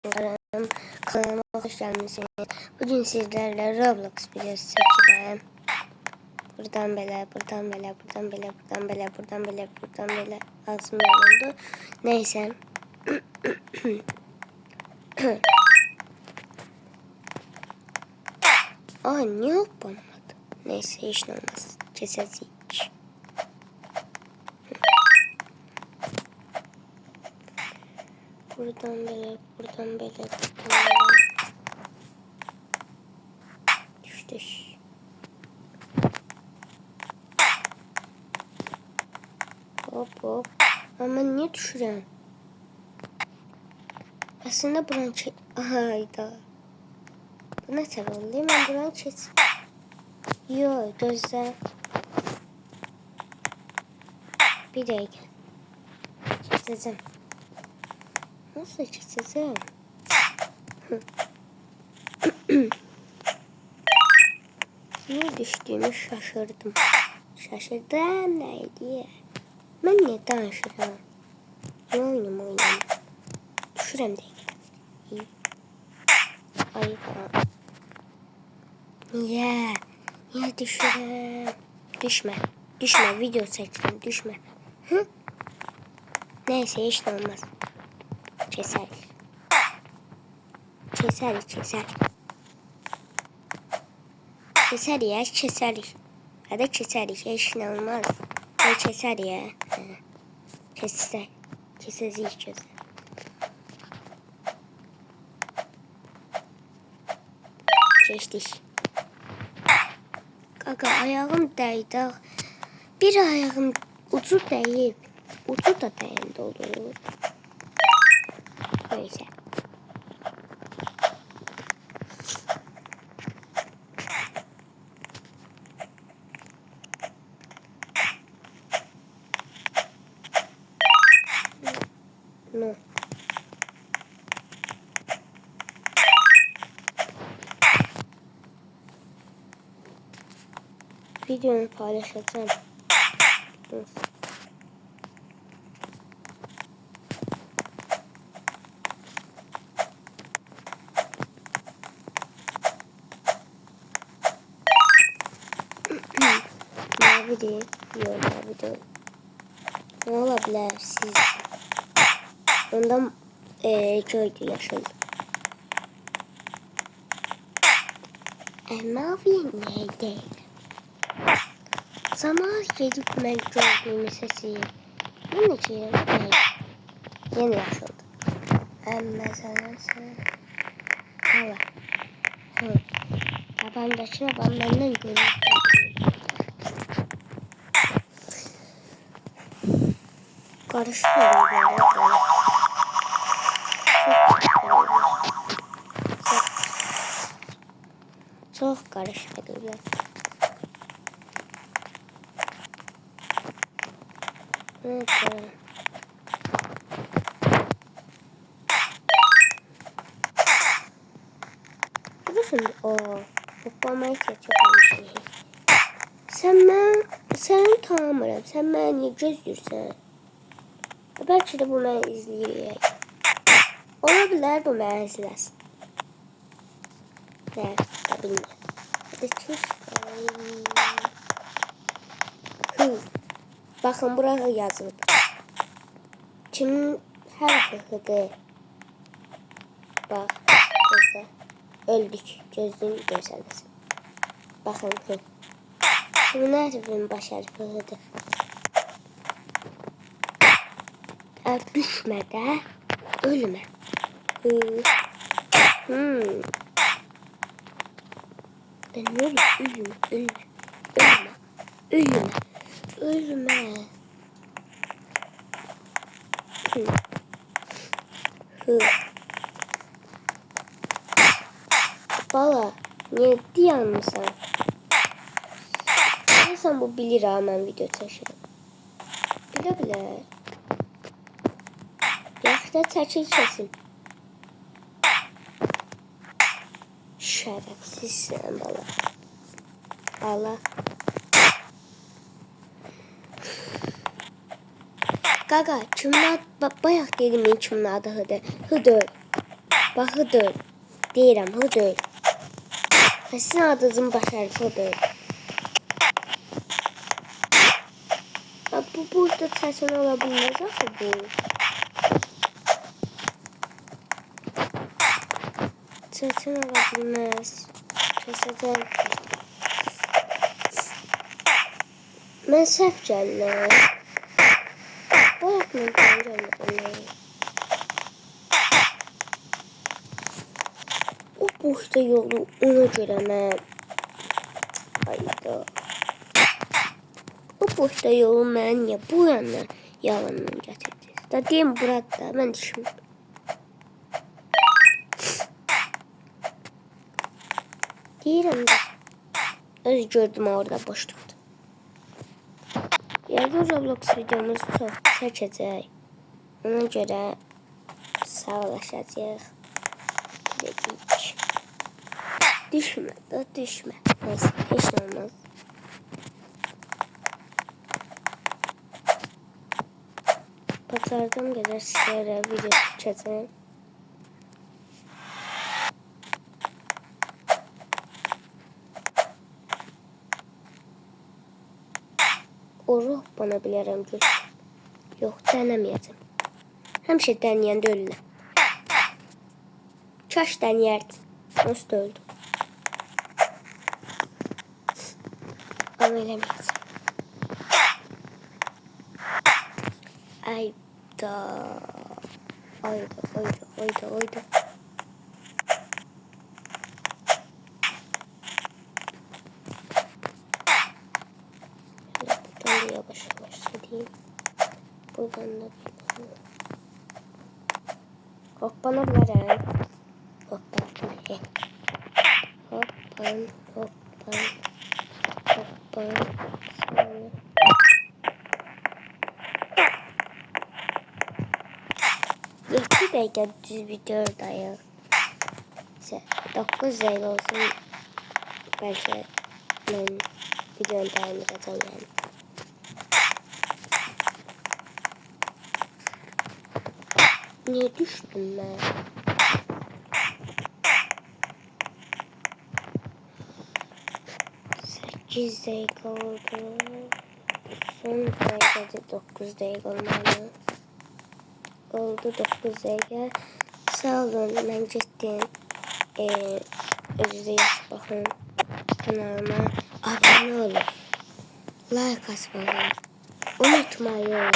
Kanalıma hoş geldiniz. Bugün sizlerle Roblox videosu çekeceğim. Buradan böyle, buradan böyle, buradan böyle, buradan böyle, buradan böyle, buradan böyle ağzım oldu. Neyse. Niye yapamadı? Neyse hiç olmaz. Kesesi hiç. Buradan böyle, buradan böyle, buradan böyle. Düştü. Hop hop. Ama niye düşürüyorum? Aslında buranı çek... Hayda. Bu ne tarafı değil mi? Buranı çek... Yo gözler. Bir dakika. Çizeceğim. Nasıl çizeceğim? Niye düştüğümü şaşırdım. Şaşırdım neydi? Ben niye danışıram? Ne oynayayım? Düşürəm değil. Ay falan. Niye? Niye düşürəm? Düşme. Düşme. Video çekeceğim. Düşme. Hı? Neyse hiç olmaz. Keser. Keser. Keser ya. Keser. Hadi keser. Hiç olmaz. Hadi keser ya. Keser. Keseriz hiç keser. Geçtik. Kaka ayağım değdi. Bir ayağım ucu değip ucu da değindi olur. Neyse. No. Videomu paylaşacağım. Mavi değil. Yok mavi değil. Ne olabilir siz? Ondan köydü yaşadı. Mavi neydi? Zaman gelip ben gördüğüm sesi. Bunun için yeni yaşadı. Mesela sen... Allah. Babamdakine ben benden görüyorum. Karışmıyorum böyle. Çok karıştırıyorlar. Evet. Burası toplamayı çok şey. Sen tanımıram. Sen mənə niyə gözləyirsən? Bəlkə də bu mənə izləyir. Ola bilər bu mənə izləsin. Nə? Bilmirəm. Hadi keşke. Bakın buraya yazılıb. Kimin hərfidir? Bak. Gözlə. Öldük. Gözlüyüm görsənəsin. Bakın. Kimin hərfinin baş hərfidir? Düşmə də. Ölmə. Ben ne olur? Ölme. Bala, niye dayanmışsan? Sen bu bilir hemen video taşırım. Bilebilir. Yaxşı da çəkil kesin. Şerefsizsin bala. Allah. Gaga, kimin adı? Bayaq dedim kimin adı hıdır. Bax, Hıdır. Deyirəm, Hıdır. Sizin adınızın baş hərfi Hıdır. Bu burada çətin ola bilməz axı bu. Çətin ola bilməz. Kəsəcəm. Mən səhv gəldim. Bayaq mən gəlmədim. O boşda yolu ona görə mən... Hayda. O boşda yolu mən niyə bu yandan yalandan gətirdiniz? Da deyim burada mən düşündüm. Deyirəm də. Öz gördüm orada boşluqdur. Yəqin Roblox videomuz çox çəkəcək. Ona görə sağlaşacağıq. Dedik. Düşmə də düşmə. Neyse heç nə olmaz. Bacardım qədər sizlərə video çəkəcəm. Oruq bana bilərəm gül. Yox, dənəməyəcəm. Həmişə dənəyəndə ölürəm. Kaş dənəyərdim. Nasıl da öldüm. Ama eləməyəcəm. Ayda. Ayda. Buradan da yavaş gideyim. Buradan da hoppanabilirim. Hoppan. Yetti dəqiqə düz videodayıq. 9 dəqiqə olsun. Bəlkə mən videonu dayandıracağım yəni. Niye düştüm ben? Sekiz dakika oldu. Son dakikada 9 dakika olmalı. Oldu 9 dakika. Sağ olun, ben gittim. Özünüze bakın. Kanalıma abone olun. Like atmayı unutmayın.